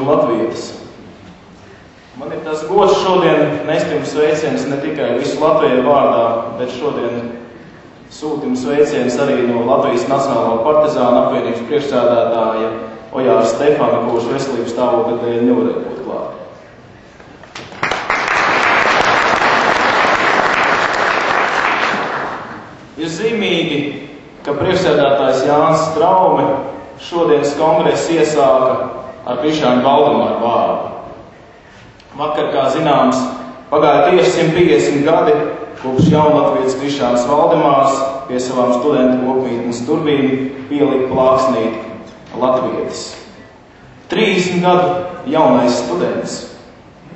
un latvietis. Man ir tas gods šodien nest jums sveicienus ne tikai visu Latviju vārdā, bet šodien sūtim sveicienus arī no Latvijas Nacionālā partizāna apvienības priekšsēdētāja Ojāra Stefana, kurš veselības stāvokļa dēļ nevarēja būt klāt. Ir zīmīgi, ka priekšsēdētājs Jānis Straume šodienas kongresa iesāka ar Krišāņu Valdemāru vārdu. Vakar, kā zināms, pagāja tieši 150 gadi, kopš jaunatvietis Krišāns Valdemārs pie savām studentu kopmītnes durvīm pielika plāksnīt latvietis. 30 gadu jaunais students,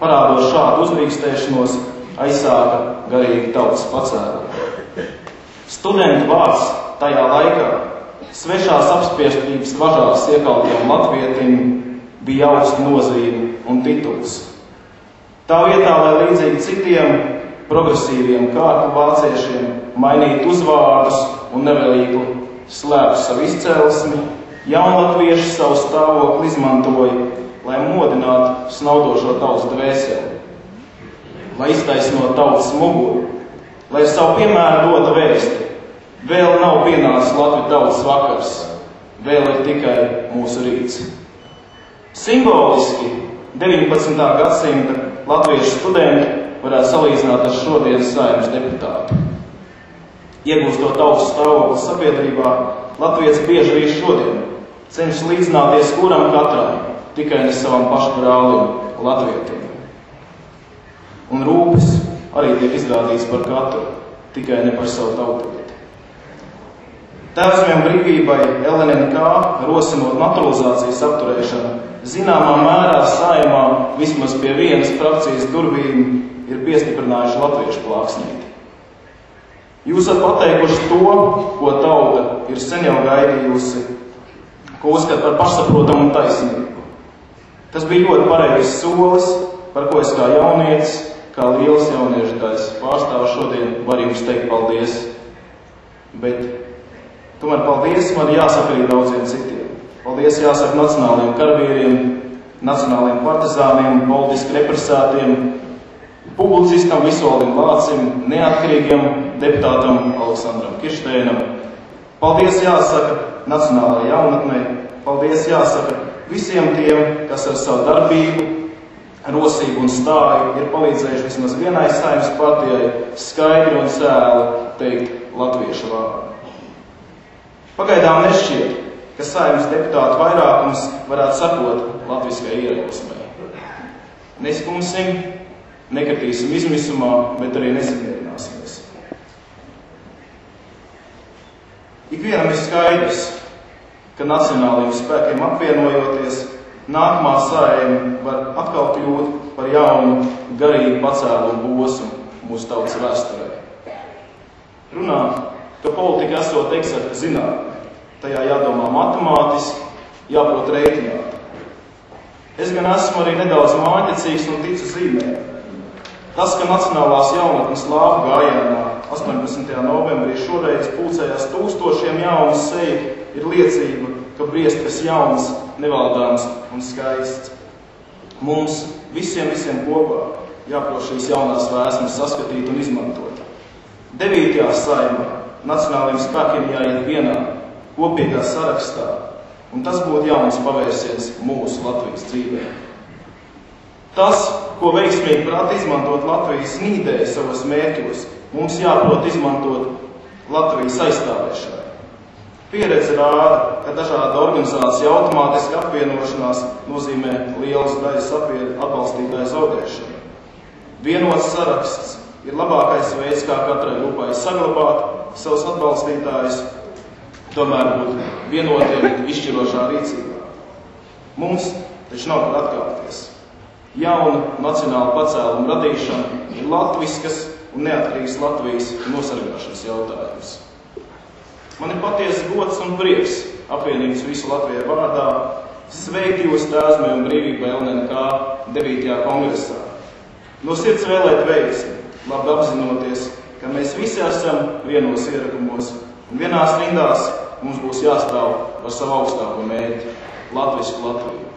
parādot šādu uzrīkstēšanos, aizsāka garīgi tautas pacēlu. Studentu vārds tajā laikā svešās apspiestības važās iekaltiem latvietim bija augsta nozīme un tituls. Tā vietā, lai līdzīgi citiem progresīviem kārtu vāciešiem mainītu uzvārdus un nevēlītu slēptu savu izcelsmi, jaunatvieši savu stāvokli izmantoja, lai modinātu snaudošo tautas dvēseli, lai iztaisnotu tautas muguru, lai savu piemēru dotu vēsti. Vēl nav pienācis Latvijas tautas vakars, vēl ir tikai mūsu rīts. Simboliski 19. gadsimta latviešu studenti varētu salīdzināt ar šodienas Saeimas deputātu. Iegūstot tautas stāvokli sabiedrībā, latvietis bieži arī šodien cenšas līdzināties kuram katram, tikai ne savam pašu brālim, latvietim. Un rūpes arī tiek izrādīts par katru, tikai ne par savu tautību. Tēvzemju brīvībai LNNK rosinot naturalizācijas apturēšanu, zināmā mērā Saeimā vismaz pie vienas frakcijas durvīm ir piestiprinājuši latviešu plāksnīti. Jūs esat pateikuši to, ko tauta ir sen jau gaidījusi, ko uzskata par pašsaprotamu un taisnīgu. Tas bija ļoti pareizs solis, par ko es kā jaunietis, kā liels jauniešu daļas pārstāvis šodien var jums teikt paldies. Bet tomēr paldies man jāsaka arī daudziem citiem. Paldies jāsaka nacionālajiem karavīriem, nacionālajiem partizāniem, politiski represētiem, publicistam Visvaldim Lācim, neatkarīgiem deputātam Aleksandram Kiršteinam. Paldies jāsaka nacionālajai jaunatnei, paldies jāsaka visiem tiem, kas ar savu darbību, rosību un stāju ir palīdzējuši vismaz vienai Saeimas partijai skaidri un sēli teikt latviešu vārdu. Pagaidām nešķiet, ka Saeimas deputātu vairākums varētu sakot latviskai ierosmei. Neskumsim, nekritīsim izmisumā, bet arī nesamierināsimies. Ikvienam ir skaidrs, ka nacionālajiem spēkiem apvienojoties, nākamā Saeima var atkal kļūt par jaunu, garīgu pacēlumu posmu mūsu tautas vēsturē. Runā, ka politika esot eksakta zinātne, tajā jādomā matemātiski, jāprot rēķināt. Es gan esmu arī nedaudz māņķecīgs un ticu zīmēm. Tas, ka Nacionālās jaunatnes lāvu gājienā 18. novembrī šoreiz pulcējās tūkstošiem jaunu seju, ir liecība, ka briest kas jauns, nevaldāms un skaists. Mums visiem kopā jāprot šīs jaunās vēsmas saskatīt un izmantot. 9. Saeimā nacionālajiem spēkiem jāiet vienā kopīgā sarakstā, un tas būtu jauns pavērsiens mūsu Latvijas dzīvē. Tas, ko veiksmīgi prāt izmantot Latvijas nīdēja savos mērķos, mums jāprot izmantot Latvijas aizstāvēšanai. Pieredze rāda, ka dažāda organizācija automātiska apvienošanās nozīmē lielas daļas atbalstītāju zaudēšanu. Vienots saraksts ir labākais veids, kā katrai grupai saglabāt savus atbalstītājus, tomēr būt vienotiem izšķirošā rīcībā. Mums taču nav kur atkāpties. Jauna nacionāla pacēluma radīšana ir latviskas un neatkarīgas Latvijas nosargāšanas jautājums. Man ir patiesa gods un prieks apvienības visu Latvijai vārdā sveikt jūs Tēvzemju brīvībai LNNK 9. kongresā. No sirds vēlēt veiksmi, labi apzinoties, ka mēs visi esam vienos ierakumos un vienās rindās mums būs jāstāv par savu augstāko mērķi – latvisku Latviju.